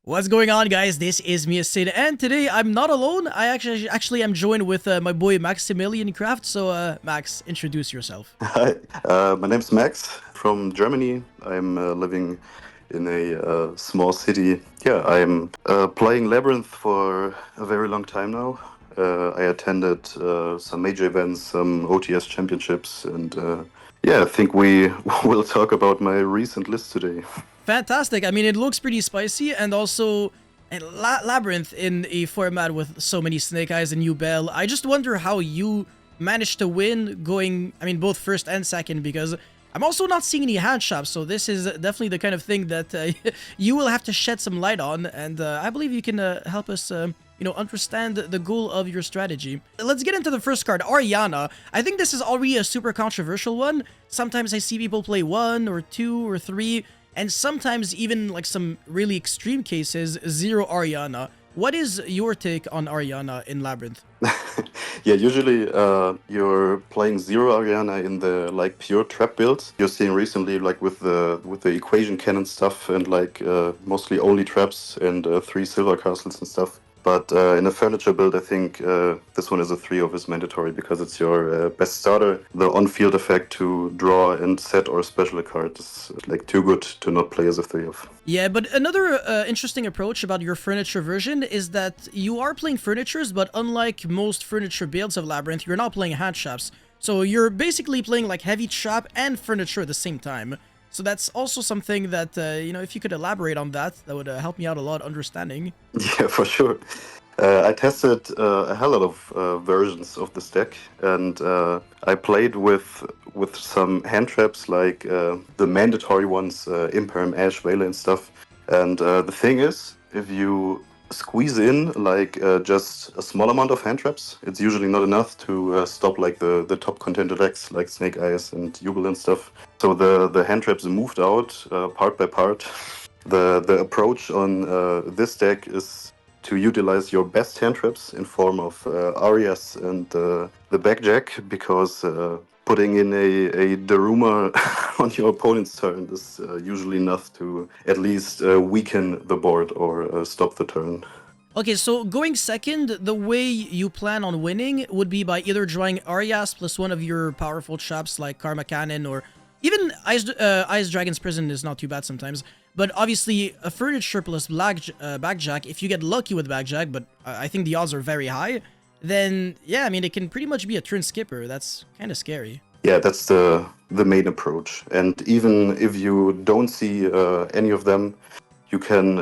What's going on, guys? This is me, Sid, and today I'm not alone. I actually am joined with my boy Maximilian Kraft. So, Max, introduce yourself. Hi, my name's Max from Germany. I'm living in a small city. Yeah, I'm playing Labrynth for a very long time now. I attended some major events, some OTS championships, and yeah, I think we will talk about my recent list today. Fantastic. I mean, it looks pretty spicy, and also Labyrinth in a format with so many Snake Eyes and you Bell. I just wonder how you managed to win going, I mean, both first and second, because I'm also not seeing any hand shops, so this is definitely the kind of thing that you will have to shed some light on, and I believe you can help us, understand the goal of your strategy. Let's get into the first card, Ariana. I think this is already a super controversial one. Sometimes I see people play 1 or 2 or 3, and sometimes even like some really extreme cases, 0 Ariana. What is your take on Ariana in Labyrinth? Yeah, usually you're playing zero Ariana in the like pure trap builds. You're seeing recently like with the equation cannon stuff and like mostly only traps and 3 silver castles and stuff. But in a furniture build, I think this one is a 3 of is mandatory because it's your best starter. The on-field effect to draw and set or special a card is like too good to not play as a 3 of. Yeah, but another interesting approach about your furniture version is that you are playing furnitures, but unlike most furniture builds of Labyrinth, you're not playing hand traps. So you're basically playing like heavy trap and furniture at the same time. So that's also something that, if you could elaborate on that, that would help me out a lot understanding. Yeah, for sure. I tested a hell lot of versions of this deck, and I played with some hand traps like the mandatory ones, Imperm, Ash, Vela, and stuff. And the thing is, if you squeeze in like just a small amount of hand traps, it's usually not enough to stop like the top contender decks like Snake Eyes and Jubel and stuff. So the hand traps moved out part by part. The approach on this deck is to utilize your best hand traps in form of Arias and the backjack, because putting in a Daruma on your opponent's turn is usually enough to at least weaken the board or stop the turn. Okay, so going second, the way you plan on winning would be by either drawing Arias plus one of your powerful traps like Karma Cannon, or even Ice Dragon's Prison is not too bad sometimes. But obviously, a furniture plus Backjack, if you get lucky with Backjack, but I think the odds are very high, then yeah, I mean, it can pretty much be a turn skipper. That's kind of scary. Yeah, that's the main approach. And even if you don't see any of them, you can,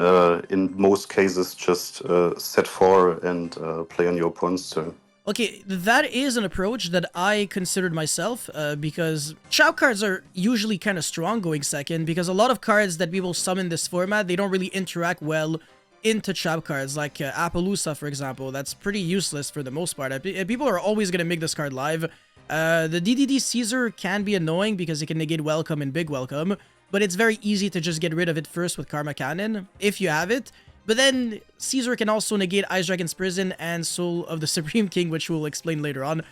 in most cases, just set 4 and play on your opponent's turn. Okay, that is an approach that I considered myself, because trap cards are usually kind of strong going second, because a lot of cards that people summon this format, they don't really interact well into trap cards, like Appaloosa, for example. That's pretty useless for the most part. People are always going to make this card live. The DDD Caesar can be annoying because it can negate Welcome and Big Welcome, but it's very easy to just get rid of it first with Karma Cannon, if you have it. But then, Caesar can also negate Ice Dragon's Prison and Soul of the Supreme King, which we'll explain later on.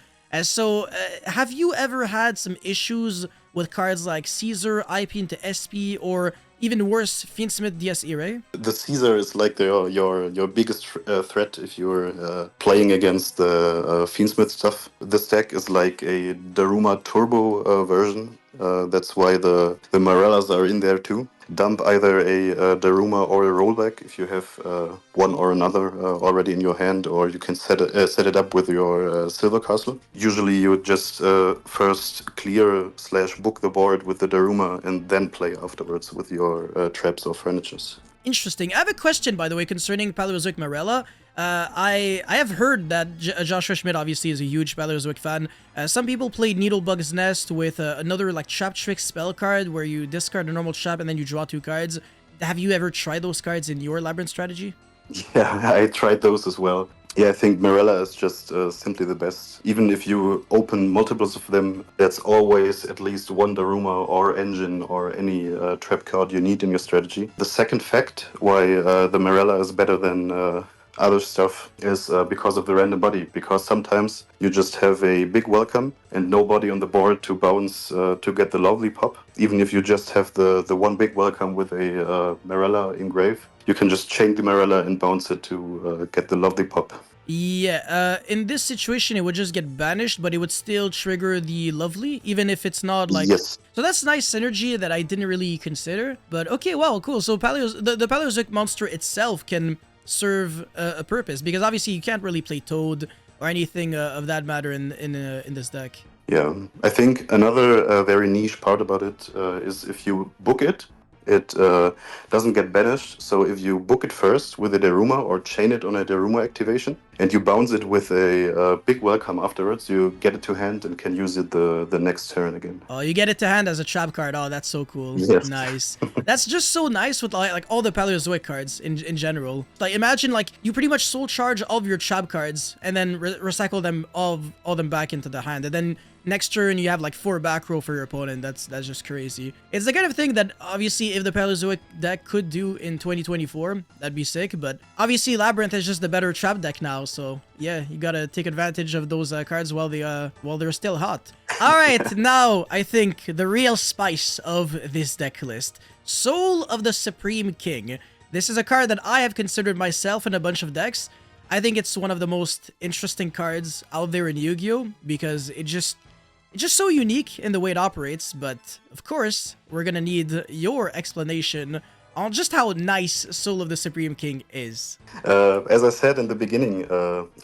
So, have you ever had some issues with cards like Caesar, IP into SP, or even worse, Fiendsmith DS Irae? The Caesar is like your biggest threat if you're playing against the Fiendsmith stuff. This deck is like a Daruma Turbo version. That's why the Morellas are in there too. Dump either a Daruma or a rollback if you have one or another already in your hand, or you can set it up with your Silver Castle. Usually you just first clear/book the board with the Daruma and then play afterwards with your traps or furnitures. Interesting. I have a question, by the way, concerning Paleozoic Morella. I have heard that Joshua Schmidt obviously is a huge Paleozoic fan. Some people play Needlebug's Nest with another like Trap Trick spell card where you discard a normal trap and then you draw 2 cards. Have you ever tried those cards in your Labyrinth strategy? Yeah, I tried those as well. Yeah, I think Morella is just simply the best. Even if you open multiples of them, that's always at least one Daruma or Engine or any trap card you need in your strategy. The second fact why the Morella is better than other stuff is because of the random body. Because sometimes you just have a big welcome and nobody on the board to bounce to get the lovely pop. Even if you just have the one big welcome with a Marella engrave, you can just chain the Marella and bounce it to get the lovely pop. Yeah, in this situation, it would just get banished, but it would still trigger the lovely, even if it's not like... Yes. So that's nice synergy that I didn't really consider. But okay, wow, cool. So the Paleozoic monster itself can serve a purpose, because obviously you can't really play Toad or anything of that matter in this deck. Yeah, I think another very niche part about it is if you book it, it doesn't get banished. So if you book it first with a Daruma or chain it on a Daruma activation, and you bounce it with a big welcome afterwards, you get it to hand and can use it the next turn again. Oh, you get it to hand as a trap card. Oh, that's so cool. Yes. Nice. That's just so nice with like all the Paleozoic cards in general. Like imagine like you pretty much soul charge all of your trap cards and then recycle them all them back into the hand, and then next turn you have like 4 back row for your opponent. That's just crazy. It's the kind of thing that obviously if the Paleozoic deck could do in 2024, that'd be sick. But obviously Labrynth is just the better trap deck now, so yeah, you gotta take advantage of those cards while they're still hot. All right, now I think the real spice of this deck list: Soul of the Supreme King. This is a card that I have considered myself in a bunch of decks. I think it's one of the most interesting cards out there in Yu-Gi-Oh! Because it's just so unique in the way it operates. But of course, we're gonna need your explanation on just how nice Soul of the Supreme King is. As I said in the beginning,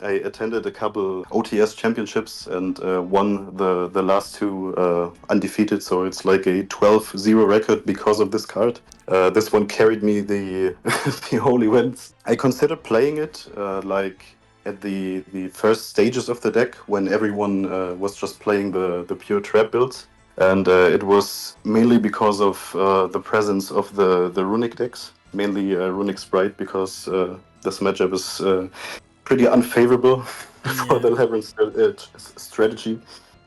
I attended a couple OTS championships and won the last 2 undefeated, so it's like a 12-0 record because of this card. This one carried me the the whole events. I considered playing it like at the first stages of the deck when everyone was just playing the pure trap builds. And it was mainly because of the presence of the runic decks, mainly runic sprite, because this matchup is pretty unfavorable for the Labrynth strategy.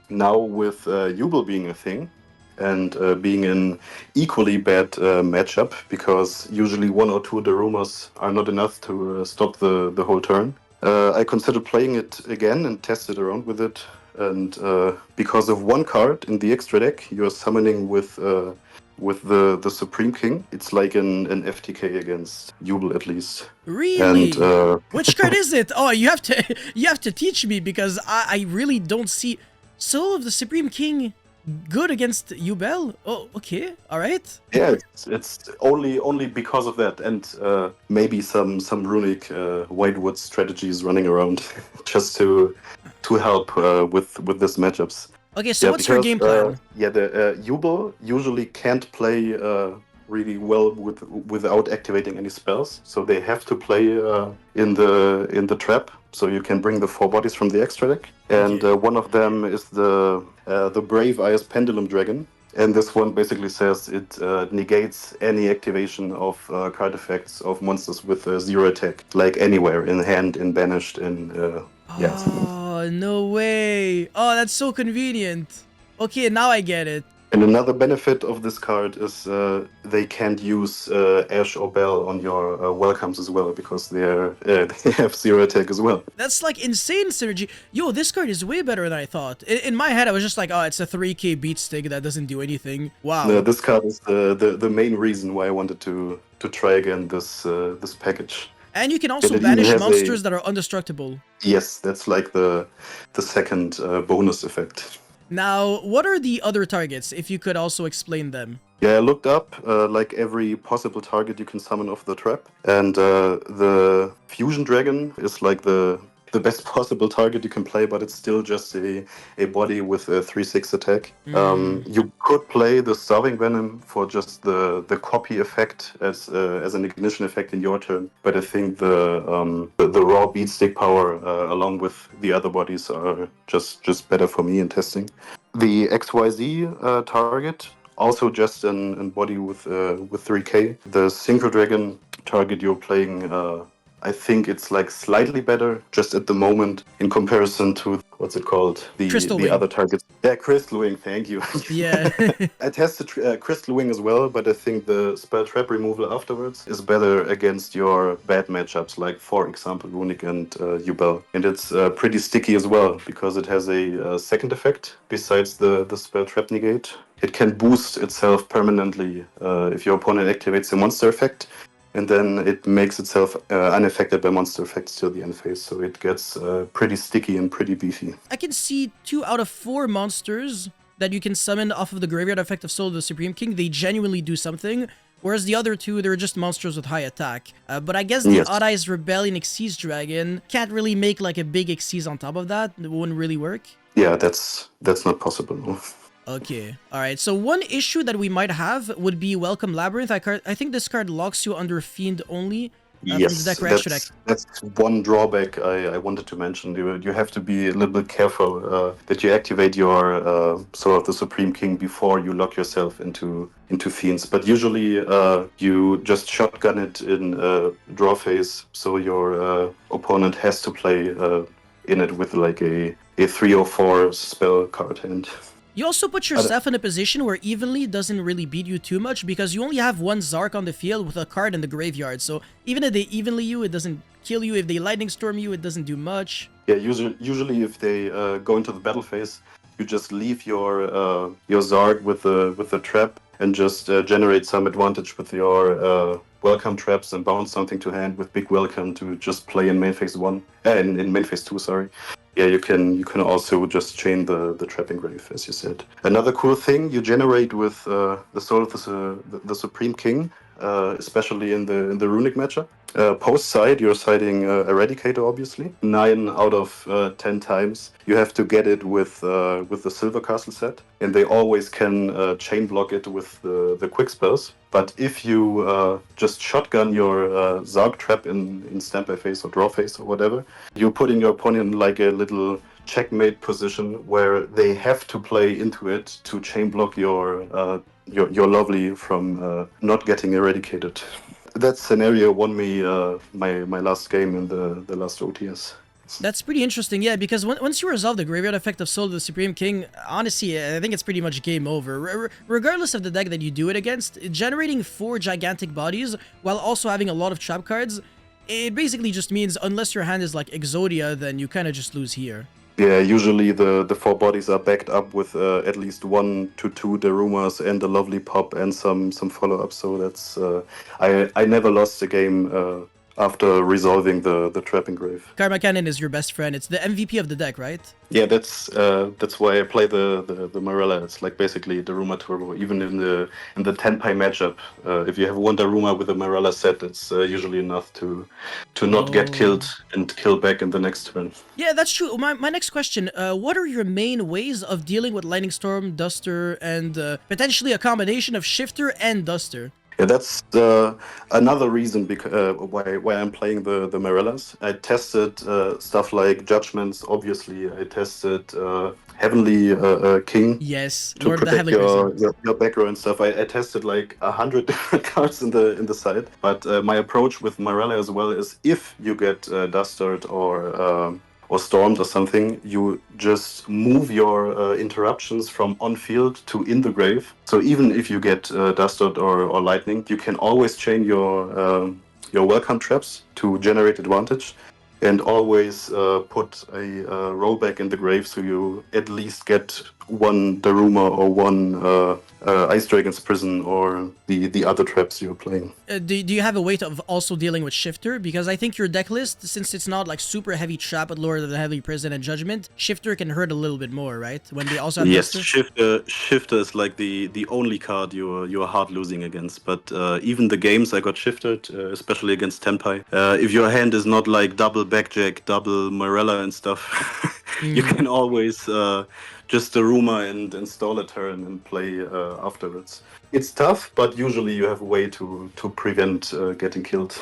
Now with Jubel being a thing and being an equally bad matchup, because usually 1 or 2 Darumas are not enough to stop the whole turn. I considered playing it again and tested around with it. And because of 1 card in the extra deck, you're summoning with the Supreme King. It's like an FTK against Jubel at least. Really? And which card is it? Oh, you have to teach me, because I really don't see Soul of the Supreme King good against Jubel. Oh, okay, all right. Yeah, it's only because of that, and maybe some runic Whitewood strategies running around just to help with this matchups. Okay, so what's your game plan? The Jubel usually can't play really well without activating any spells, so they have to play in the trap. So you can bring the 4 bodies from the extra deck, and one of them is the Brave Eyes Pendulum Dragon. And this one basically says it negates any activation of card effects of monsters with 0 attack, like anywhere, in hand, in banished, in Oh, no way. Oh, that's so convenient. Okay, now I get it. And another benefit of this card is they can't use Ash or Bell on your welcomes as well, because they have 0 attack as well. That's like insane synergy. Yo, this card is way better than I thought. In my head, I was just like, oh, it's a 3k beat stick that doesn't do anything. Wow. No, this card is the main reason why I wanted to try again this package. And you can also banish monsters that are indestructible. Yes, that's like the second bonus effect. Now, what are the other targets, if you could also explain them? Yeah, I looked up like every possible target you can summon off the trap, and the Fusion Dragon is like the best possible target you can play, but it's still just a body with a 3/6 attack. You could play the Starving Venom for just the copy effect as an ignition effect in your turn, but I think the raw beat stick power along with the other bodies are just better for me in testing. The XYZ target, also just an body with 3k. The Synchro Dragon target you're playing, I think it's like slightly better just at the moment in comparison to what's it called? Crystal The Wing. other targets. Yeah, Crystal Wing. Thank you. Yeah. I tested Crystal Wing as well, but I think the spell trap removal afterwards is better against your bad matchups, like for example Runic and Yubel. And it's pretty sticky as well because it has a second effect besides the spell trap negate. It can boost itself permanently if your opponent activates a monster effect, and then it makes itself unaffected by monster effects till the end phase, so it gets pretty sticky and pretty beefy. I can see 2 out of 4 monsters that you can summon off of the graveyard effect of Soul of the Supreme King. They genuinely do something, whereas the other 2, they're just monsters with high attack. But I guess the Yes. Odd Eyes Rebellion Xyz Dragon can't really make like a big Xyz on top of that. It wouldn't really work. Yeah, that's not possible. No. Okay, alright, so one issue that we might have would be Welcome Labrynth. I think this card locks you under Fiend only. From the deck reaction deck. That's one drawback I wanted to mention. You have to be a little bit careful that you activate your Soul of the Supreme King before you lock yourself into Fiends. But usually you just shotgun it in draw phase, so your opponent has to play in it with like a 3 or 4 spell card hand. You also put yourself in a position where Evenly doesn't really beat you too much because you only have 1 Zark on the field with a card in the graveyard. So even if they Evenly you, it doesn't kill you. If they Lightning Storm you, it doesn't do much. Yeah, usually if they go into the battle phase, you just leave your Zark with the trap and just generate some advantage with your welcome traps and bounce something to hand with big welcome to just play in main phase 1 and in main phase 2. Sorry. Yeah, you can also just chain the trapping grave, as you said. Another cool thing you generate with the Soul of the Supreme King, especially in the Runic matchup. Post side, you're siding Eradicator, obviously. 9 out of 10 times you have to get it with the Silver Castle set, and they always can chain block it with the quick spells. But if you just shotgun your Zark trap in standby phase or draw phase or whatever, you're putting your opponent in like a little checkmate position where they have to play into it to chain block your lovely from not getting eradicated. That scenario won me my last game in the last OTS. That's pretty interesting, yeah, because once you resolve the graveyard effect of Soul of the Supreme King, honestly, I think it's pretty much game over. Regardless of the deck that you do it against, generating 4 gigantic bodies while also having a lot of trap cards, it basically just means unless your hand is like Exodia, then you kind of just lose here. Yeah, usually the 4 bodies are backed up with at least 1 to 2 Darumas and a lovely pop and some follow-up, so that's... I never lost a game after resolving the trapping grave. Karma Cannon is your best friend. It's the MVP of the deck, right? Yeah, that's why I play the Marilla. It's like basically Daruma Turbo. Even in the Tenpai matchup, if you have 1 Daruma with a Marilla set, it's usually enough to not get killed and kill back in the next turn. Yeah, that's true. My next question, what are your main ways of dealing with Lightning Storm, Duster, and potentially a combination of Shifter and Duster? Yeah, that's another reason why I'm playing the Marellas. I tested stuff like Judgments, obviously. I tested Heavenly King. Yes, to Lord of the protect Heavenly your back row and stuff. I tested like 100 different cards in the side. But my approach with Marella as well is if you get Dusted or stormed or something, you just move your interruptions from on field to in the grave. So even if you get dusted or lightning, you can always chain your welcome traps to generate advantage, and always put a rollback in the grave, so you at least get 1 Daruma or 1 Ice Dragon's Prison or the other traps you're playing. Do you have a way of also dealing with Shifter? Because I think your deck list, since it's not like super heavy trap with Lord of the Heavy Prison and Judgment, Shifter can hurt a little bit more, right? When they also have yes, Duster? Shifter is like the only card you're hard losing against. But even the games I got shifted, especially against Tenpai, if your hand is not like double Backjack, double Morella and stuff, you can always just Daruma and install a turn and play afterwards. It's tough, but usually you have a way to prevent getting killed.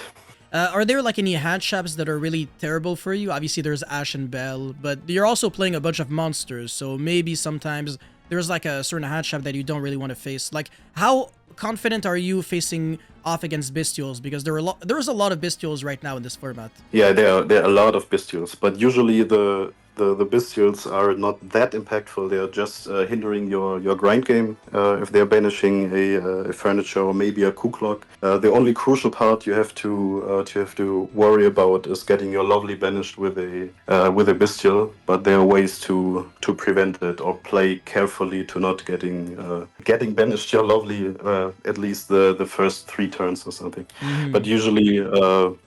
Are there like any hand traps that are really terrible for you? Obviously there's Ash and Bell, but you're also playing a bunch of monsters, so maybe sometimes there's like a certain hand trap that you don't really want to face. Like, how confident are you facing off against Bestials? Because there's a lot of Bestials right now in this format. Yeah, there are a lot of Bestials, but usually the the bestials are not that impactful. They're just hindering your grind game. If they're banishing a furniture or maybe a coup clock, the only crucial part you have to worry about is getting your lovely banished with a bestial. But there are ways to prevent it or play carefully to not getting banished your lovely at least the first 3 turns or something. But usually,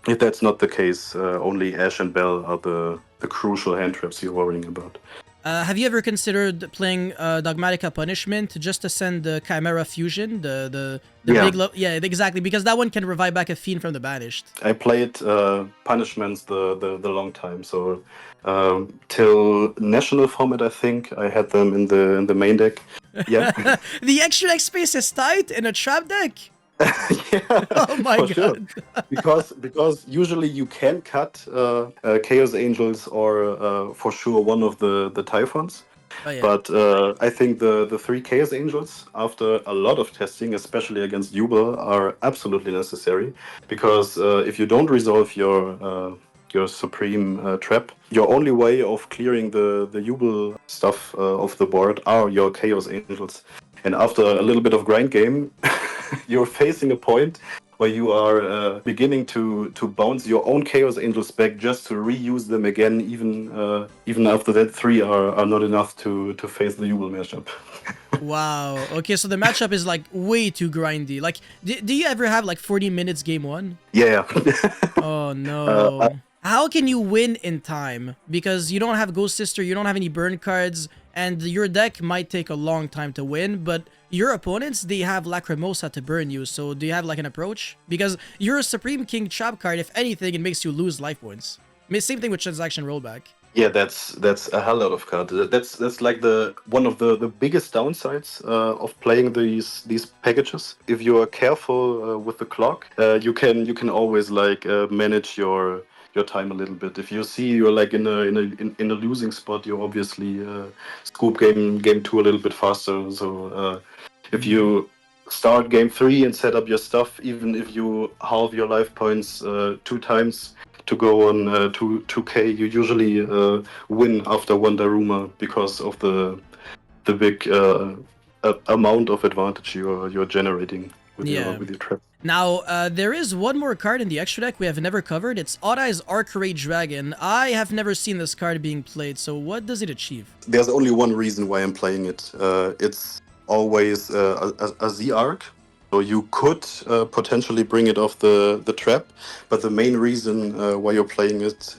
if that's not the case, only Ash and Bell are the crucial hand traps you're worrying about. Have you ever considered playing Dogmatica Punishment just to send the Chimera Fusion, the Yeah. yeah, exactly, because that one can revive back a Fiend from the Banished. I played punishments the long time, so till national format, I think I had them in the main deck. Yeah. The extra deck space is tight in a trap deck. Yeah, Oh my for god. sure. Because usually you can cut Chaos Angels or for sure one of the Typhons. Oh, yeah. But I think the 3 Chaos Angels, after a lot of testing, especially against Jubel, are absolutely necessary. Because if you don't resolve your Supreme trap, your only way of clearing the Jubel stuff off the board are your Chaos Angels. And after a little bit of grind game, you're facing a point where you are beginning to bounce your own Chaos Angels back just to reuse them again, even after that 3 are not enough to face the Jubel matchup. Wow. Okay, so the matchup is like way too grindy. Like, do you ever have like 40 minutes game 1? Yeah. Oh no. How can you win in time? Because you don't have Ghost Sister, you don't have any burn cards, and your deck might take a long time to win, but your opponents, they have Lacrimosa to burn you, so do you have like an approach? Because you're a Supreme King trap card, if anything, it makes you lose life points. Same thing with Transaction Rollback. Yeah, that's a hell lot of cards. That's like one of the biggest downsides of playing these packages. If you are careful with the clock, you can always like manage your time a little bit. If you see you're like in a losing spot, you obviously scoop game 2 a little bit faster. So if you start game 3 and set up your stuff, even if you halve your life points 2 times to go on 2K, you usually win after 1 Daruma because of the big amount of advantage you're generating with your trap. Now, there is one more card in the extra deck we have never covered. It's Odd Eye's Arcade Dragon. I have never seen this card being played, so what does it achieve? There's only one reason why I'm playing it. It's always a Z-Arc. So you could potentially bring it off the trap, but the main reason why you're playing it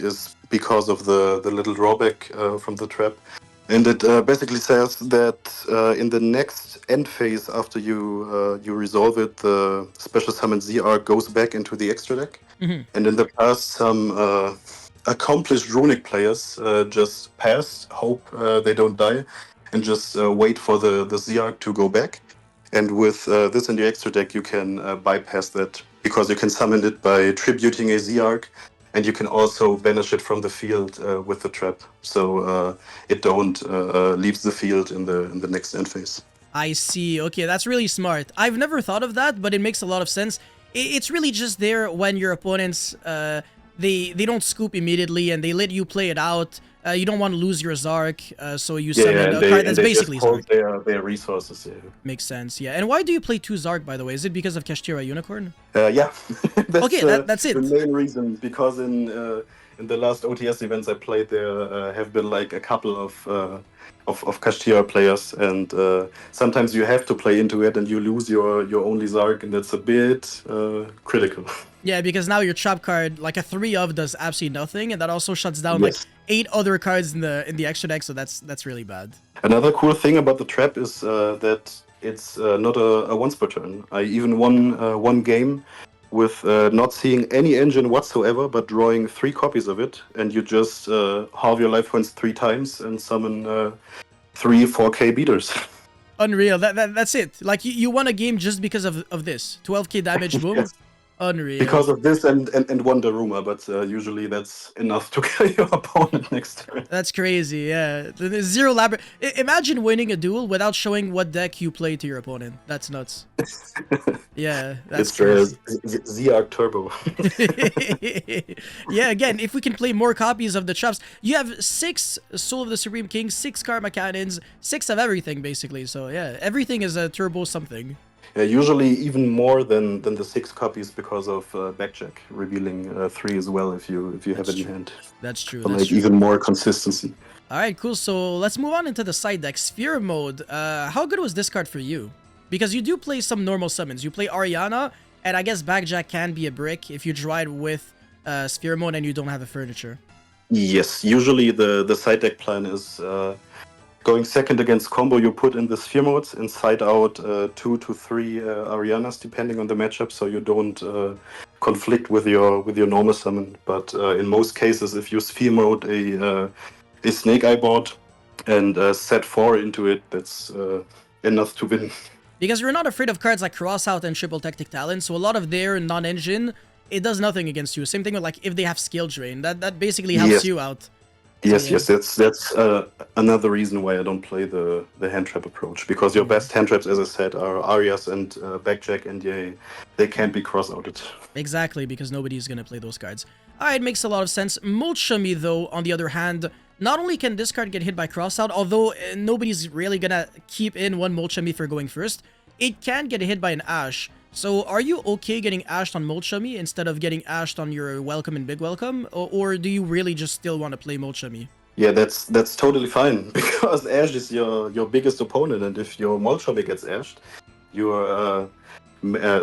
is because of the little drawback from the trap. And it basically says that in the next end phase, after you resolve it, the special summon Z-Arc goes back into the extra deck. Mm-hmm. And in the past, some accomplished runic players just pass, hope they don't die, and just wait for the Z-Arc to go back. And with this in the extra deck, you can bypass that because you can summon it by tributing a Z-Arc. And you can also banish it from the field with the trap, so it don't leaves the field in the next end phase. I see. Okay, that's really smart. I've never thought of that, but it makes a lot of sense. It's really just there when your opponents they don't scoop immediately and they let you play it out. You don't want to lose your Zark, so you summon a card that's basically Zark. Their resources. Yeah. Makes sense, yeah. And why do you play 2 Zark, by the way? Is it because of Kashtira Unicorn? Yeah. That's, okay, that's it. The main reason, because in the last OTS events I played, there have been like a couple of Kashtira players, and sometimes you have to play into it and you lose your only Zark, and that's a bit critical. Yeah, because now your trap card, like a 3-of, does absolutely nothing, and that also shuts down like 8 other cards in the extra deck, so that's really bad. Another cool thing about the trap is that it's not a once per turn. I even won one game with not seeing any engine whatsoever, but drawing 3 copies of it, and you just halve your life points 3 times and summon 3 4K beaters. Unreal. That's it. Like you won a game just because of this. 12k damage, boom. Yes. Unreal. because of this and one Daruma, but usually that's enough to kill your opponent next turn. That's crazy, yeah. There's zero Labrynth. Imagine winning a duel without showing what deck you play to your opponent. That's nuts. Yeah, that's It's crazy. Z-Arc Turbo. Yeah, again, if we can play more copies of the traps, you have 6 Soul of the Supreme King, 6 Karma Cannons, 6 of everything, basically. So, yeah, everything is a turbo something. Usually even more than the 6 copies because of Backjack, revealing 3 as well if you have That's it in true. hand. That's true, So that's like true. even more consistency. Alright, cool. So, let's move on into the side deck. Sphere mode. How good was this card for you? Because you do play some normal summons. You play Ariana, and I guess Backjack can be a brick if you try it with Sphere mode and you don't have a furniture. Yes, usually the side deck plan is going second against combo. You put in the sphere modes and side out 2 to 3 Arianas depending on the matchup, so you don't conflict with your normal summon. But in most cases, if you sphere mode a Snake Eye board and set 4 into it, that's enough to win. Because you're not afraid of cards like Crossout and Triple Tactic Talent, so a lot of their non-engine, it does nothing against you. Same thing with like if they have Skill Drain, that basically helps Yes. you out. Yes, So, yeah. yes, that's another reason why I don't play the hand trap approach, because your best hand traps, as I said, are Arias and Backjack, and they can't be cross-outed. Exactly, because nobody's gonna play those cards. Alright, makes a lot of sense. Molchami, though, on the other hand, not only can this card get hit by Crossout, although nobody's really gonna keep in one Molchami for going first, it can get hit by an Ash. So, are you okay getting ashed on Molchami instead of getting ashed on your Welcome and Big Welcome? Or do you really just still want to play Molchami? Yeah, that's totally fine, because Ash is your biggest opponent, and if your Molchami gets ashed, you're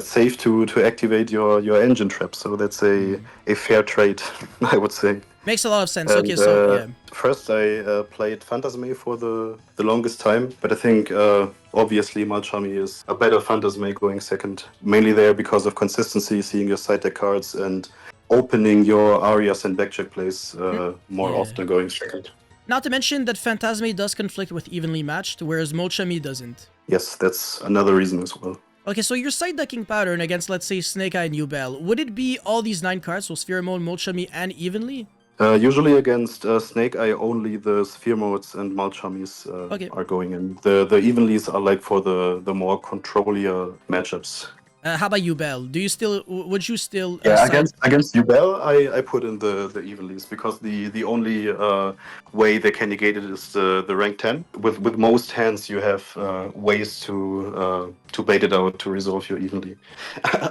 safe to activate your engine trap. So that's a fair trade, I would say. Makes a lot of sense. And, Okay, so, yeah. First, I played Phantasme for the longest time, but I think obviously Malchami is a better Phantasme going second. Mainly there because of consistency, seeing your side deck cards, and opening your Arias and Backjack plays more Yeah. often going second. Not to mention that Phantasme does conflict with Evenly Matched, whereas Molchami doesn't. Yes, that's another reason as well. Okay, so your side decking pattern against, let's say, Snake Eye and Ubel, would it be all these 9 cards, so Sphere Mode, Molchami, and Evenly? Usually against Snake Eye, only the Sphere Modes and Malchamis Okay. are going in. The Evenlies are like for the more controlier matchups. How about Ubel? Would you still Yeah, side... against Ubel, I put in the Evenlies, because the only way they can negate it is the rank 10. With most hands, you have ways to bait it out to resolve your Evenly.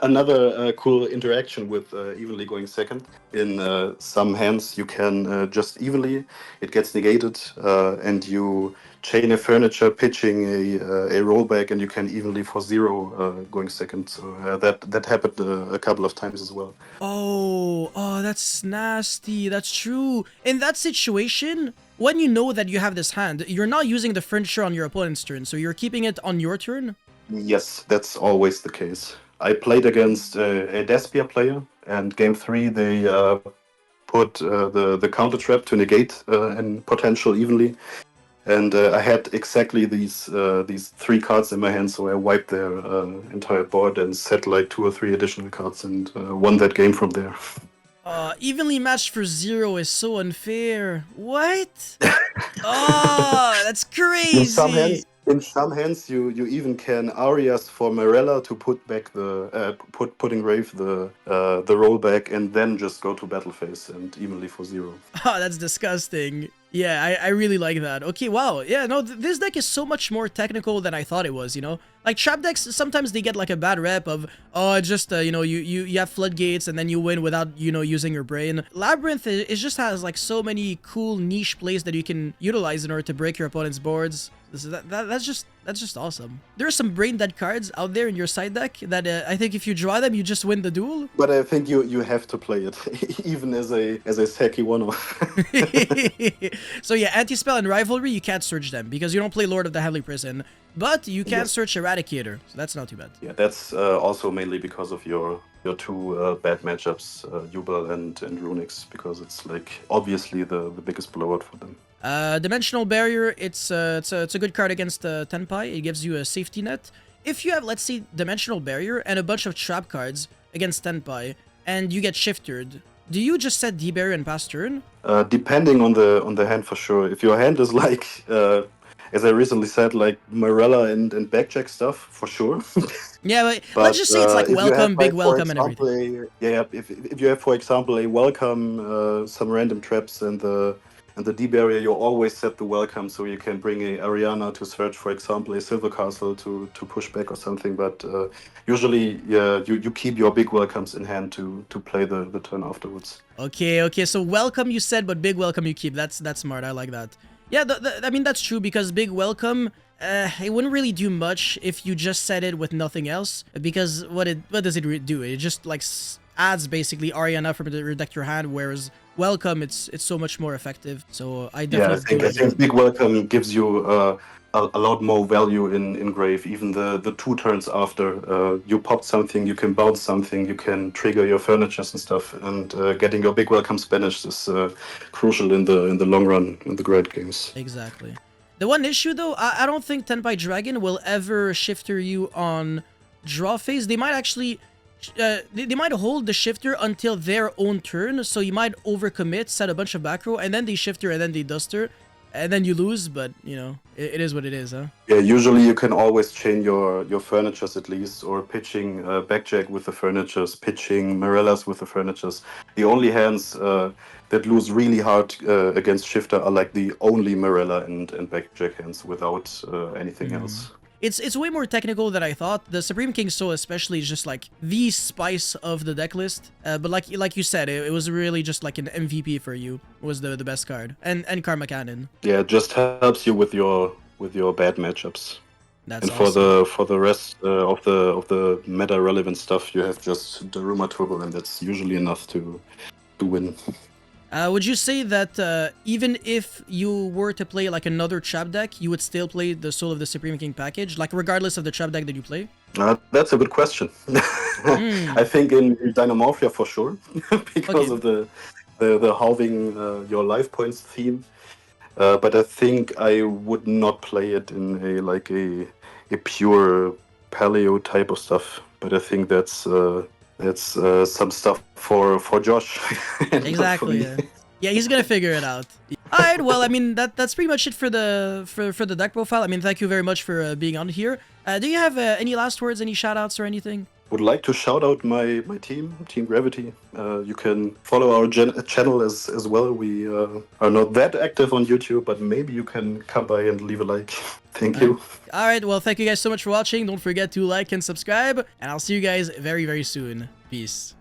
Another cool interaction with Evenly going second. In some hands, you can just Evenly, it gets negated, and you chain a furniture, pitching a rollback, and you can evenly for 0 going second. So that happened a couple of times as well. Oh, that's nasty. That's true. In that situation, when you know that you have this hand, you're not using the furniture on your opponent's turn, so you're keeping it on your turn? Yes, that's always the case. I played against a Despia player, and game 3 they put the counter trap to negate and potential evenly. And I had exactly these 3 cards in my hand, so I wiped their entire board and set like 2 or 3 additional cards, and won that game from there. Evenly matched for 0 is so unfair. What? Oh, that's crazy. In some hands, you even can Arias for Marella to put back the putting Rave the rollback, and then just go to battle phase and evenly for 0. Oh, that's disgusting. Yeah, I really like that. Okay, wow. Yeah, no, this deck is so much more technical than I thought it was, you know? Like, trap decks, sometimes they get like a bad rep of, oh, just, you know, you have floodgates and then you win without, you know, using your brain. Labrynth, it just has like so many cool niche plays that you can utilize in order to break your opponent's boards. That's just awesome. There are some brain dead cards out there in your side deck that I think if you draw them, you just win the duel. But I think you have to play it, even as a Seki 1. So yeah, Anti-Spell and Rivalry, you can't search them because you don't play Lord of the Heavenly Prison, but you can search Eradicator, so that's not too bad. Yeah, that's also mainly because of your 2 bad matchups, Ubel and Runix, because it's like obviously the biggest blowout for them. Dimensional Barrier, it's a good card against Tenpai. It gives you a safety net. If you have, let's say, Dimensional Barrier and a bunch of trap cards, against Tenpai, and you get shifted, do you just set D-Berry and pass turn? Depending on the hand, for sure. If your hand is like, as I recently said, like Marella and backjack stuff, for sure. Yeah, but But let's just say it's like if you have, welcome, big like, for welcome, and example, everything. if you have, for example, a welcome, some random traps and the D barrier, you always set the welcome, so you can bring a Ariana to search, for example, a Silver Castle to push back or something. But usually, yeah, you keep your big welcomes in hand to play the turn afterwards. Okay, so welcome you said, but big welcome you keep. That's smart. I like that. Yeah, I mean, that's true, because big welcome, it wouldn't really do much if you just set it with nothing else, because what does it do? It just, like, adds, basically, Ariana from the deck to your hand, whereas welcome, it's so much more effective. So I Yeah, definitely do I agree think with that. big welcome gives you a lot more value in grave. Even the two turns after, you popped something, you can bounce something, you can trigger your furnitures and stuff, and getting your big welcomes banished is crucial in the long run in the great games. Exactly. The one issue, though, I don't think Tenpai Dragon will ever shifter you on draw phase. They might actually... they might hold the shifter until their own turn, so you might overcommit, set a bunch of back row, and then they shifter, and then they duster, and then you lose, but, you know, it is what it is, huh? Yeah, usually you can always chain your furnitures at least, or pitching backjack with the furnitures, pitching Morellas with the furnitures. The only hands that lose really hard against shifter are like the only Morella and backjack hands without anything else. It's way more technical than I thought. The Supreme King So especially is just like the spice of the deck list. But like you said, it was really just like an MVP for you. Was the best card, and Karma Cannon. Yeah, it just helps you with your bad matchups. That's And awesome. for the rest of the meta relevant stuff, you have just the Daruma Turbo, and that's usually enough to win. Would you say that even if you were to play like another trap deck, you would still play the Soul of the Supreme King package, like regardless of the trap deck that you play? That's a good question. I think in Dynamorphia for sure, because Okay. of the halving your life points theme. But I think I would not play it in a pure paleo type of stuff. But I think that's some stuff for Josh and not for Exactly. me. Yeah. Yeah, he's gonna figure it out. All right. Well, I mean that's pretty much it for the deck profile. I mean, thank you very much for being on here. Do you have any last words, any shout outs or anything? Would like to shout out my team Gravity. You can follow our channel as well. We are not that active on YouTube, but maybe you can come by and leave a like. Thank you. All right. Well, thank you guys so much for watching. Don't forget to like and subscribe, and I'll see you guys very, very soon. Peace.